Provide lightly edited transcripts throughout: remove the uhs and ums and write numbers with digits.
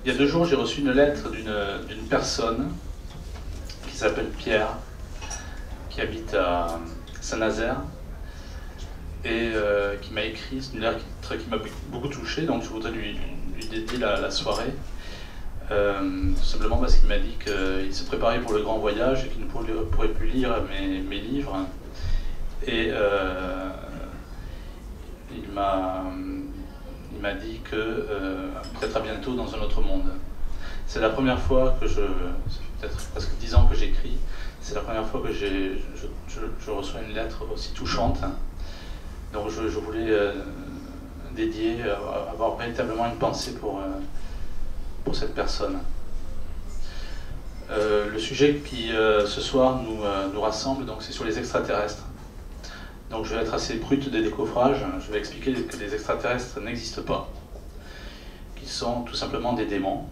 Il y a 2 jours, j'ai reçu une lettre d'une personne qui s'appelle Pierre, qui habite à Saint-Nazaire, et qui m'a écrit. C'est une lettre qui m'a beaucoup touché, donc je voudrais lui dédier la soirée. Tout simplement parce qu'il m'a dit qu'il se préparait pour le grand voyage et qu'il ne pourrait plus lire mes livres. Et il m'a dit que peut-être à bientôt dans un autre monde. C'est la première fois que ça fait peut-être presque 10 ans que j'écris, c'est la première fois que je reçois une lettre aussi touchante. Donc je voulais dédier, avoir véritablement une pensée pour cette personne. Le sujet qui ce soir nous rassemble, donc c'est sur les extraterrestres. Donc je vais être assez brut de décoffrage, je vais expliquer que les extraterrestres n'existent pas, qu'ils sont tout simplement des démons.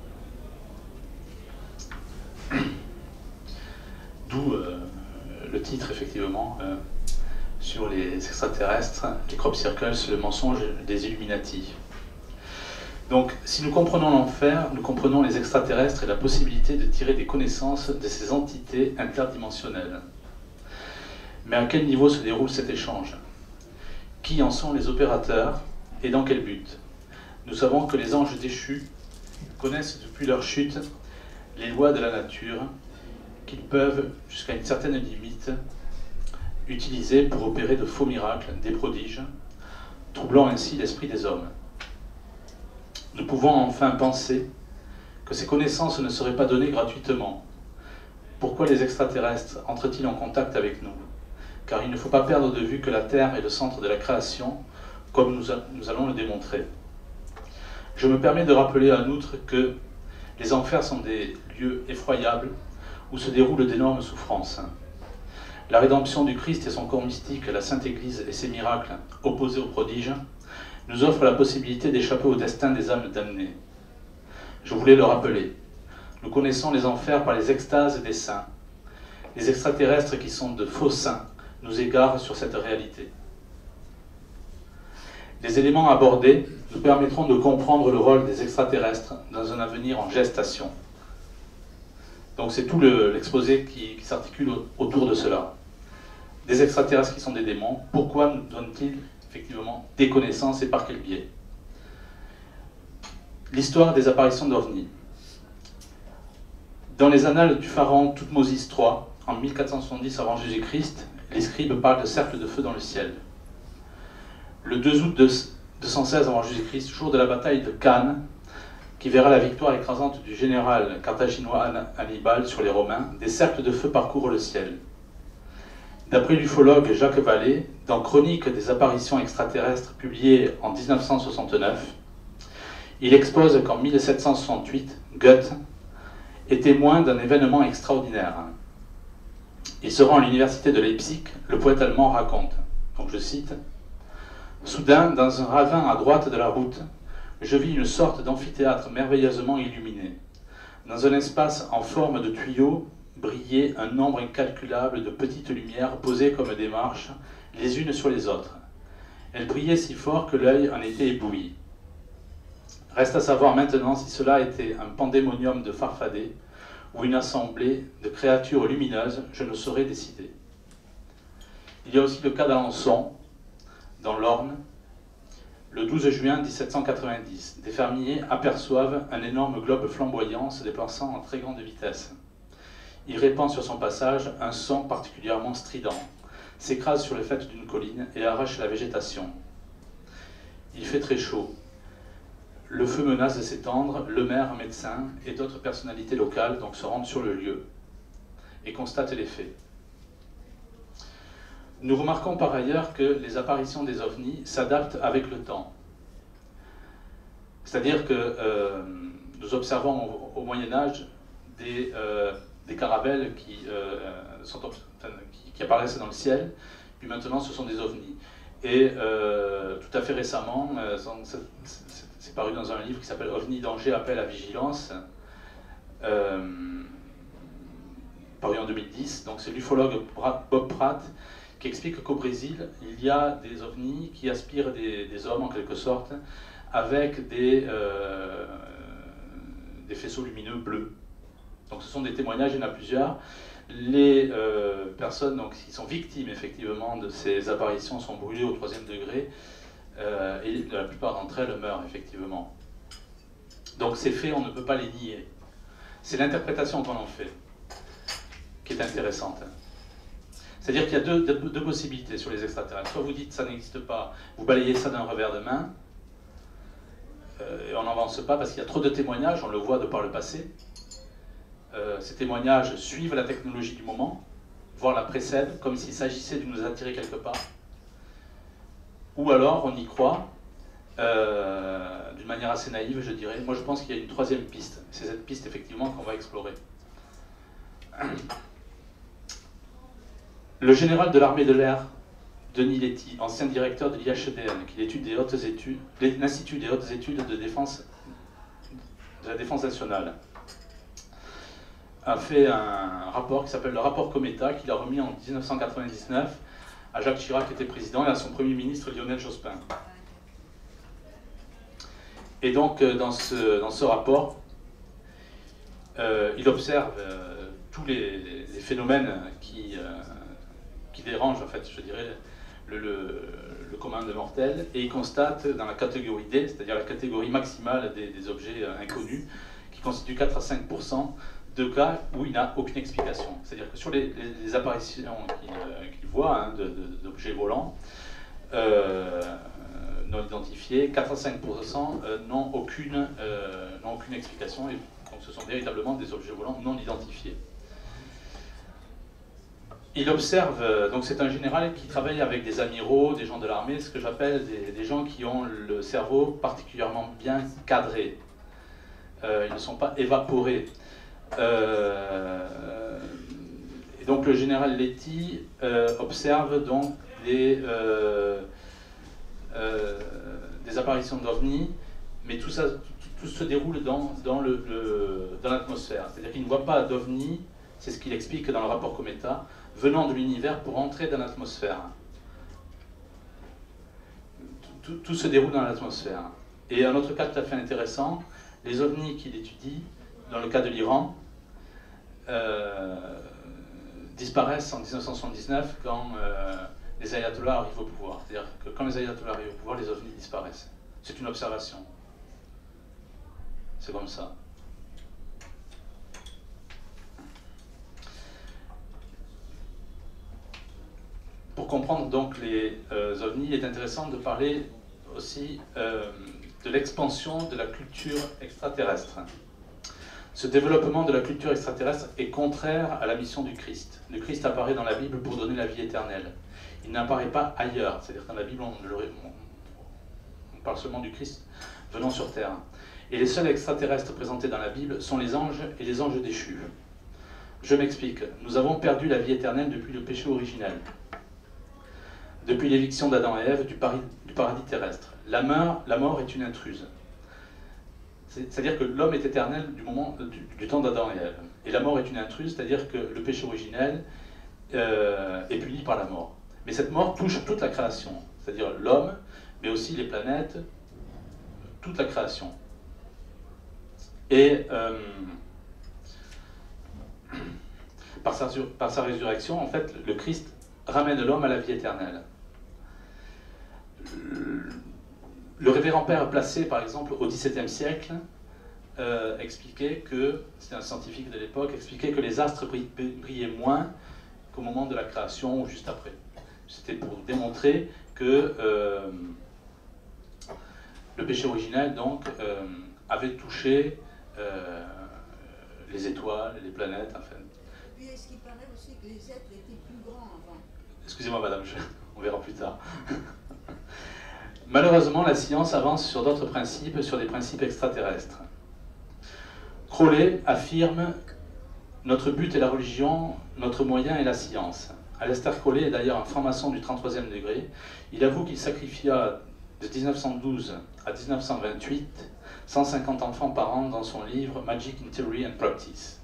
D'où le titre, effectivement, sur les extraterrestres, les crop circles, le mensonge des Illuminati. Donc, si nous comprenons l'enfer, nous comprenons les extraterrestres et la possibilité de tirer des connaissances de ces entités interdimensionnelles. Mais à quel niveau se déroule cet échange? Qui en sont les opérateurs et dans quel but? Nous savons que les anges déchus connaissent depuis leur chute les lois de la nature qu'ils peuvent, jusqu'à une certaine limite, utiliser pour opérer de faux miracles, des prodiges, troublant ainsi l'esprit des hommes. Nous pouvons enfin penser que ces connaissances ne seraient pas données gratuitement. Pourquoi les extraterrestres entrent-ils en contact avec nous? Car il ne faut pas perdre de vue que la Terre est le centre de la création, comme nous allons le démontrer. Je me permets de rappeler en outre que les enfers sont des lieux effroyables où se déroulent d'énormes souffrances. La rédemption du Christ et son corps mystique, la Sainte Église et ses miracles, opposés aux prodiges, nous offrent la possibilité d'échapper au destin des âmes damnées. Je voulais le rappeler. Nous connaissons les enfers par les extases des saints. Les extraterrestres qui sont de faux saints nous égarent sur cette réalité. Les éléments abordés nous permettront de comprendre le rôle des extraterrestres dans un avenir en gestation. Donc c'est tout l'exposé qui s'articule autour de cela. Des extraterrestres qui sont des démons, pourquoi nous donnent-ils effectivement des connaissances et par quel biais? L'histoire des apparitions d'OVNI. Dans les annales du pharaon Thoutmôsis III, en 1470 avant Jésus-Christ, les scribes parlent de cercles de feu dans le ciel. Le 2 août 216 avant Jésus-Christ, jour de la bataille de Cannes, qui verra la victoire écrasante du général carthaginois Hannibal sur les Romains, des cercles de feu parcourent le ciel. D'après l'ufologue Jacques Vallée, dans Chronique des apparitions extraterrestres publiée en 1969, il expose qu'en 1768, Goethe est témoin d'un événement extraordinaire. Il se rend à l'université de Leipzig, le poète allemand raconte, donc je cite, « Soudain, dans un ravin à droite de la route, je vis une sorte d'amphithéâtre merveilleusement illuminé. Dans un espace en forme de tuyau brillait un nombre incalculable de petites lumières posées comme des marches, les unes sur les autres. Elles brillaient si fort que l'œil en était ébloui. Reste à savoir maintenant si cela était un pandémonium de farfadets ou une assemblée de créatures lumineuses, je ne saurais décider. » Il y a aussi le cas d'Alençon, dans l'Orne, le 12 juin 1790. Des fermiers aperçoivent un énorme globe flamboyant se déplaçant en très grande vitesse. Il répand sur son passage un son particulièrement strident, s'écrase sur le faîte d'une colline et arrache la végétation. Il fait très chaud. Le feu menace de s'étendre, le maire, un médecin et d'autres personnalités locales donc se rendent sur le lieu et constatent les faits. Nous remarquons par ailleurs que les apparitions des ovnis s'adaptent avec le temps. C'est-à-dire que nous observons au Moyen-Âge des caravelles qui apparaissent dans le ciel, puis maintenant ce sont des ovnis. Et tout à fait récemment, c'est paru dans un livre qui s'appelle « OVNI danger, appel à vigilance », paru en 2010. Donc c'est l'ufologue Bob Pratt qui explique qu'au Brésil, il y a des ovnis qui aspirent des hommes en quelque sorte, avec des des faisceaux lumineux bleus. Donc ce sont des témoignages, il y en a plusieurs. Les personnes donc, qui sont victimes effectivement de ces apparitions sont brûlées au 3e degré et la plupart d'entre elles meurent effectivement. Donc ces faits, on ne peut pas les nier. C'est l'interprétation qu'on en fait qui est intéressante. C'est-à-dire qu'il y a deux possibilités sur les extraterrestres. Soit vous dites ça n'existe pas, vous balayez ça d'un revers de main, et on n'avance pas parce qu'il y a trop de témoignages, on le voit de par le passé. Ces témoignages suivent la technologie du moment, voire la précèdent, comme s'il s'agissait de nous attirer quelque part. Ou alors on y croit, d'une manière assez naïve, je dirais. Moi je pense qu'il y a une troisième piste. C'est cette piste effectivement qu'on va explorer. Le général de l'armée de l'air, Denis Letty, ancien directeur de l'IHEDN, qui est l'Institut des hautes études de la défense nationale, a fait un rapport qui s'appelle le rapport Cometa, qu'il a remis en 1999 à Jacques Chirac, qui était président, et à son premier ministre Lionel Jospin. Et donc, dans ce rapport, il observe tous les phénomènes qui dérangent, en fait, je dirais, le commun des mortels, et il constate dans la catégorie D, c'est-à-dire la catégorie maximale des objets inconnus, qui constitue 4 à 5% de cas où il n'a aucune explication. C'est-à-dire que sur les apparitions qu'il voit hein, d'objets volants non identifiés, 4 à 5% n'ont aucune explication, et donc ce sont véritablement des objets volants non identifiés. Il observe, donc c'est un général qui travaille avec des amiraux, des gens de l'armée, ce que j'appelle des gens qui ont le cerveau particulièrement bien cadré. Ils ne sont pas évaporés. Et donc le général Letty observe donc des apparitions d'ovnis, mais tout se déroule dans l'atmosphère. C'est-à-dire qu'il ne voit pas d'ovnis, c'est ce qu'il explique dans le rapport Cometa, venant de l'univers pour entrer dans l'atmosphère. Tout se déroule dans l'atmosphère. Et un autre cas tout à fait intéressant, les ovnis qu'il étudie, dans le cas de l'Iran, disparaissent en 1979 quand les ayatollahs arrivent au pouvoir. C'est-à-dire que quand les ayatollahs arrivent au pouvoir, les ovnis disparaissent. C'est une observation. C'est comme ça. Pour comprendre donc les ovnis, il est intéressant de parler aussi de l'expansion de la culture extraterrestre. Ce développement de la culture extraterrestre est contraire à la mission du Christ. Le Christ apparaît dans la Bible pour donner la vie éternelle. Il n'apparaît pas ailleurs. C'est-à-dire que dans la Bible, on parle seulement du Christ venant sur terre. Et les seuls extraterrestres présentés dans la Bible sont les anges et les anges déchus. Je m'explique. Nous avons perdu la vie éternelle depuis le péché originel. Depuis l'éviction d'Adam et Ève du paradis terrestre. La mort est une intruse. C'est-à-dire que l'homme est éternel du temps d'Adam et Ève. Et la mort est une intruse, c'est-à-dire que le péché originel est puni par la mort. Mais cette mort touche toute la création, c'est-à-dire l'homme, mais aussi les planètes, toute la création. Et par sa résurrection, en fait, le Christ ramène l'homme à la vie éternelle. Le révérend père Placé, par exemple, au XVIIe siècle, expliquait que, c'était un scientifique de l'époque, expliquait que les astres brillaient moins qu'au moment de la création ou juste après. C'était pour démontrer que le péché originel, donc, avait touché les étoiles, les planètes, enfin. Et puis, est-ce qu'il paraît aussi que les êtres étaient plus grands avant? Excusez-moi, madame, on verra plus tard. Malheureusement, la science avance sur d'autres principes, sur des principes extraterrestres. Crowley affirme « Notre but est la religion, notre moyen est la science ». Aleister Crowley est d'ailleurs un franc-maçon du 33e degré. Il avoue qu'il sacrifia de 1912 à 1928 150 enfants par an dans son livre « Magic in Theory and Practice ».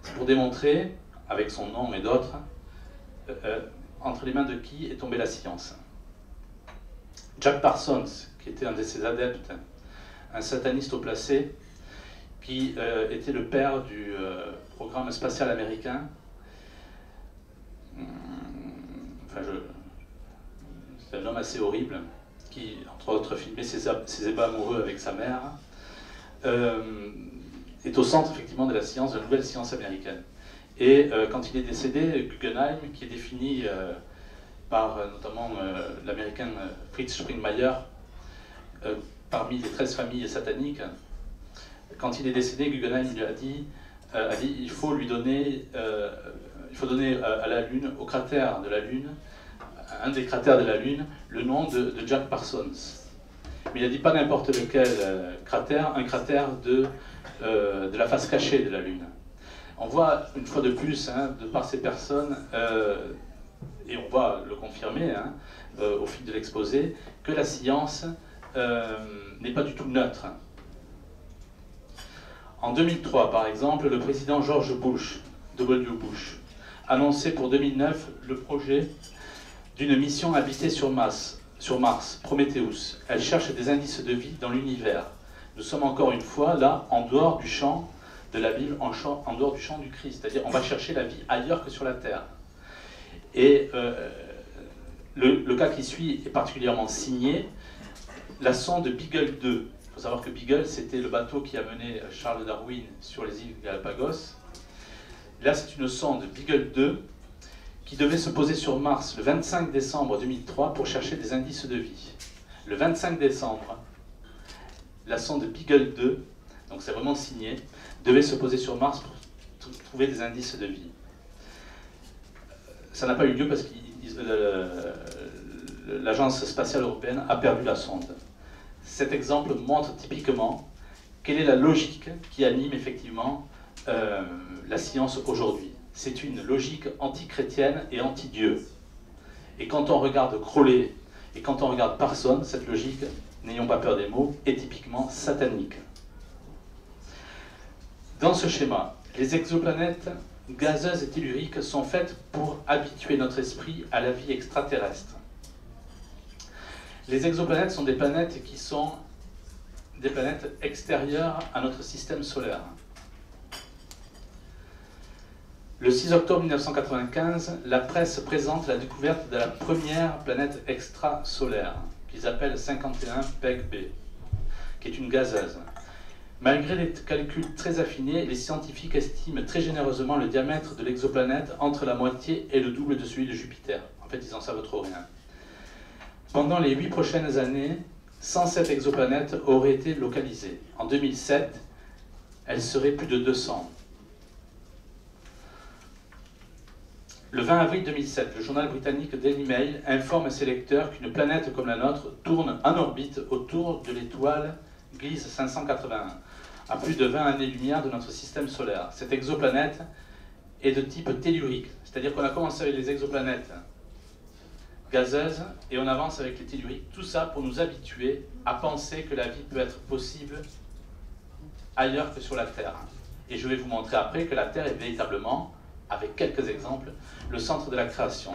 C'est pour démontrer, avec son nom et d'autres, entre les mains de qui est tombée la science. Jack Parsons, qui était un de ses adeptes, un sataniste au placé, qui était le père du programme spatial américain. Enfin, c'est un homme assez horrible, qui, entre autres, filmait ses ébats amoureux avec sa mère, est au centre, effectivement, de la science, de la nouvelle science américaine. Et quand il est décédé, Guggenheim, qui est défini par notamment l'américain Fritz Springmeier, parmi les 13 familles sataniques, quand il est décédé, Guggenheim lui a dit il faut donner à la Lune, au cratère de la Lune, un des cratères de la Lune, le nom de Jack Parsons. Mais il n'a dit pas n'importe lequel cratère, un cratère de la face cachée de la Lune. On voit une fois de plus, hein, de par ces personnes, et on va le confirmer au fil de l'exposé, que la science n'est pas du tout neutre. En 2003, par exemple, le président George W. Bush, annonçait pour 2009 le projet d'une mission habitée sur Mars, Prometheus. Elle cherche des indices de vie dans l'univers. Nous sommes encore une fois là, en dehors du champ de la Bible, en dehors du champ du Christ. C'est-à-dire, on va chercher la vie ailleurs que sur la Terre. Et le cas qui suit est particulièrement signé. La sonde Beagle 2. Il faut savoir que Beagle, c'était le bateau qui a mené Charles Darwin sur les îles Galapagos. Là, c'est une sonde Beagle 2 qui devait se poser sur Mars le 25 décembre 2003 pour chercher des indices de vie. Le 25 décembre, la sonde Beagle 2, donc c'est vraiment signé, devait se poser sur Mars pour trouver des indices de vie. Ça n'a pas eu lieu parce que l'Agence spatiale européenne a perdu la sonde. Cet exemple montre typiquement quelle est la logique qui anime effectivement la science aujourd'hui. C'est une logique anti-chrétienne et anti-Dieu. Et quand on regarde Crowley et quand on regarde Parsons, cette logique, n'ayons pas peur des mots, est typiquement satanique. Dans ce schéma, les exoplanètes gazeuses et telluriques sont faites pour habituer notre esprit à la vie extraterrestre. Les exoplanètes sont des planètes qui sont des planètes extérieures à notre système solaire. Le 6 octobre 1995, la presse présente la découverte de la première planète extrasolaire, qu'ils appellent 51 PEG-B, qui est une gazeuse. Malgré les calculs très affinés, les scientifiques estiment très généreusement le diamètre de l'exoplanète entre la moitié et le double de celui de Jupiter. En fait, ils n'en savent trop rien. Pendant les 8 prochaines années, 107 exoplanètes auraient été localisées. En 2007, elles seraient plus de 200. Le 20 avril 2007, le journal britannique Daily Mail informe ses lecteurs qu'une planète comme la nôtre tourne en orbite autour de l'étoile Gliese 581, à plus de 20 années-lumière de notre système solaire. Cette exoplanète est de type tellurique, c'est-à-dire qu'on a commencé avec les exoplanètes gazeuses et on avance avec les telluriques. Tout ça pour nous habituer à penser que la vie peut être possible ailleurs que sur la Terre. Et je vais vous montrer après que la Terre est véritablement, avec quelques exemples, le centre de la création.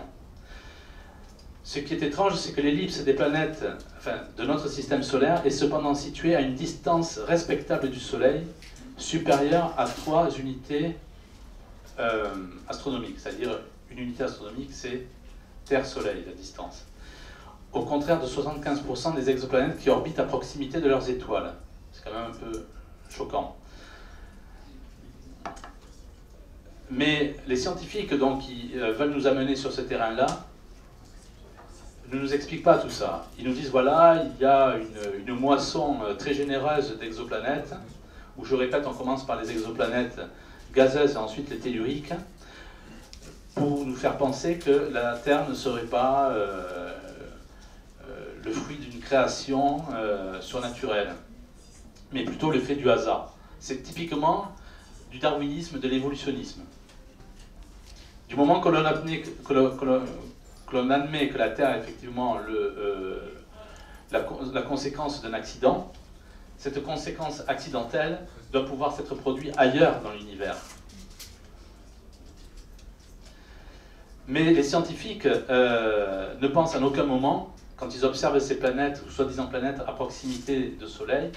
Ce qui est étrange, c'est que l'ellipse des planètes, enfin, de notre système solaire est cependant située à une distance respectable du Soleil, supérieure à 3 unités astronomiques. C'est-à-dire, une unité astronomique, c'est Terre-Soleil, la distance. Au contraire de 75% des exoplanètes qui orbitent à proximité de leurs étoiles. C'est quand même un peu choquant. Mais les scientifiques donc, qui veulent nous amener sur ce terrain-là ne nous expliquent pas tout ça. Ils nous disent, voilà, il y a une moisson très généreuse d'exoplanètes, où je répète, on commence par les exoplanètes gazeuses et ensuite les telluriques, pour nous faire penser que la Terre ne serait pas le fruit d'une création surnaturelle, mais plutôt le fait du hasard. C'est typiquement du darwinisme, de l'évolutionnisme. Du moment que l'on admet que la Terre est effectivement la conséquence d'un accident, cette conséquence accidentelle doit pouvoir s'être produite ailleurs dans l'univers. Mais les scientifiques ne pensent en aucun moment, quand ils observent ces planètes, ou soi-disant planètes à proximité du Soleil,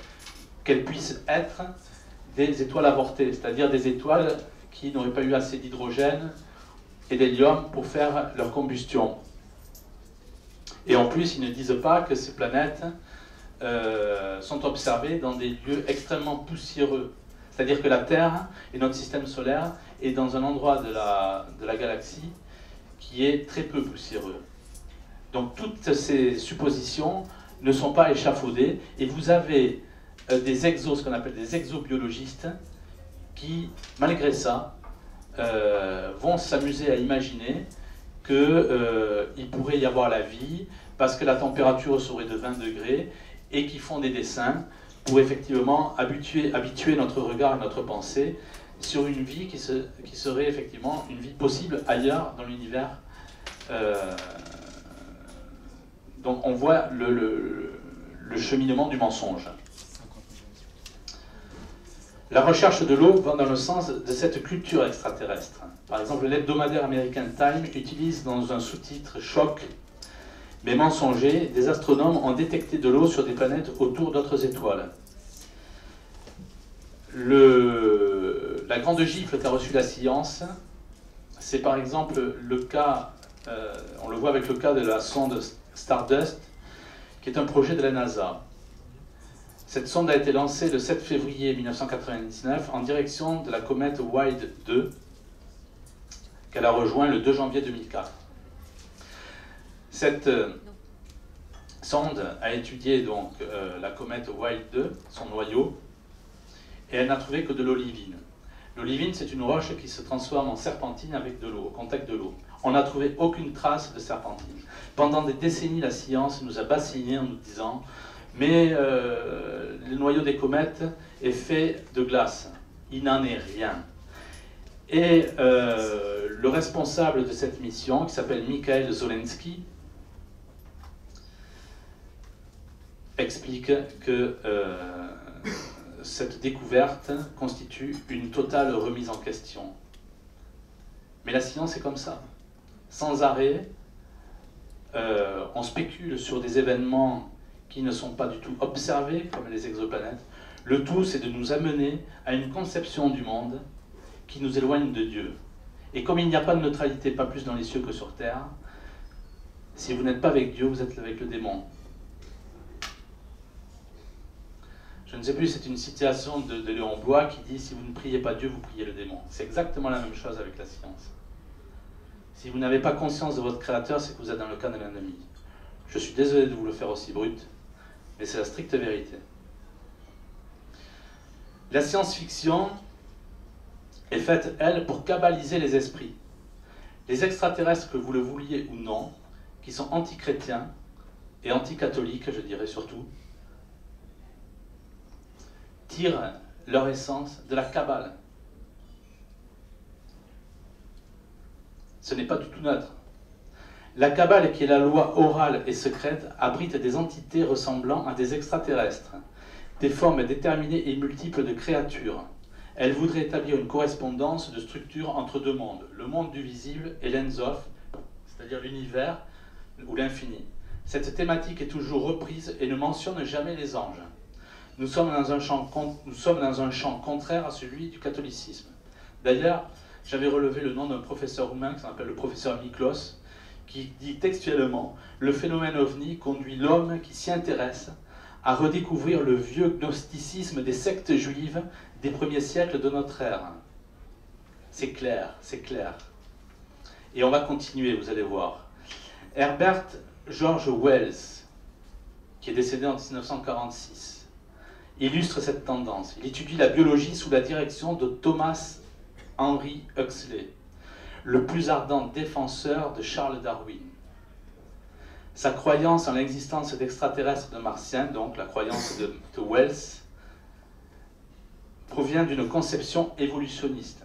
qu'elles puissent être des étoiles avortées, c'est-à-dire des étoiles qui n'auraient pas eu assez d'hydrogène et d'hélium pour faire leur combustion. Et en plus, ils ne disent pas que ces planètes sont observées dans des lieux extrêmement poussiéreux. C'est-à-dire que la Terre et notre système solaire est dans un endroit de la galaxie qui est très peu poussiéreux. Donc toutes ces suppositions ne sont pas échafaudées, et vous avez des exos, ce qu'on appelle des exobiologistes, qui, malgré ça, vont s'amuser à imaginer qu'il pourrait y avoir la vie, parce que la température serait de 20 degrés, et qui font des dessins pour effectivement habituer notre regard et notre pensée sur une vie qui serait effectivement une vie possible ailleurs dans l'univers. Donc on voit le cheminement du mensonge. La recherche de l'eau va dans le sens de cette culture extraterrestre. Par exemple, l'hebdomadaire American Time utilise dans un sous-titre choc mais mensonger, des astronomes ont détecté de l'eau sur des planètes autour d'autres étoiles. La grande gifle qu'a reçue la science, c'est par exemple le cas, on le voit avec le cas de la sonde Stardust, qui est un projet de la NASA. Cette sonde a été lancée le 7 février 1999 en direction de la comète Wild 2, qu'elle a rejoint le 2 janvier 2004. Cette sonde a étudié donc la comète Wild 2, son noyau, et elle n'a trouvé que de l'olivine. L'olivine, c'est une roche qui se transforme en serpentine avec de l'eau, au contact de l'eau. On n'a trouvé aucune trace de serpentine. Pendant des décennies, la science nous a bassinés en nous disant « mais le noyau des comètes est fait de glace. Il n'en est rien ». Et le responsable de cette mission, qui s'appelle Mikhail Zolensky, explique que cette découverte constitue une totale remise en question. Mais la science est comme ça. Sans arrêt, on spécule sur des événements qui ne sont pas du tout observés, comme les exoplanètes. Le tout, c'est de nous amener à une conception du monde qui nous éloigne de Dieu. Et comme il n'y a pas de neutralité, pas plus dans les cieux que sur terre, si vous n'êtes pas avec Dieu, vous êtes avec le démon. Je ne sais plus, c'est une citation de Léon Bloy qui dit « Si vous ne priez pas Dieu, vous priez le démon ». C'est exactement la même chose avec la science. Si vous n'avez pas conscience de votre créateur, c'est que vous êtes dans le camp de l'ennemi. Je suis désolé de vous le faire aussi brut, mais c'est la stricte vérité. La science-fiction est faite, elle, pour cabaliser les esprits. Les extraterrestres, que vous le vouliez ou non, qui sont anti-chrétiens et anti-catholiques, je dirais surtout, tirent leur essence de la Kabbale. Ce n'est pas du tout neutre. La Kabbale, qui est la loi orale et secrète, abrite des entités ressemblant à des extraterrestres, des formes déterminées et multiples de créatures. Elle voudrait établir une correspondance de structure entre deux mondes, le monde du visible et l'Ensof, c'est-à-dire l'univers ou l'infini. Cette thématique est toujours reprise et ne mentionne jamais les anges. Nous sommes dans un champ contraire à celui du catholicisme. D'ailleurs, j'avais relevé le nom d'un professeur roumain qui s'appelle le professeur Miklos, qui dit textuellement « Le phénomène ovni conduit l'homme qui s'y intéresse à redécouvrir le vieux gnosticisme des sectes juives des premiers siècles de notre ère. » C'est clair, c'est clair. Et on va continuer, vous allez voir. Herbert George Wells, qui est décédé en 1946, illustre cette tendance. Il étudie la biologie sous la direction de Thomas Henry Huxley, le plus ardent défenseur de Charles Darwin. Sa croyance en l'existence d'extraterrestres de martiens, donc la croyance de Wells, provient d'une conception évolutionniste.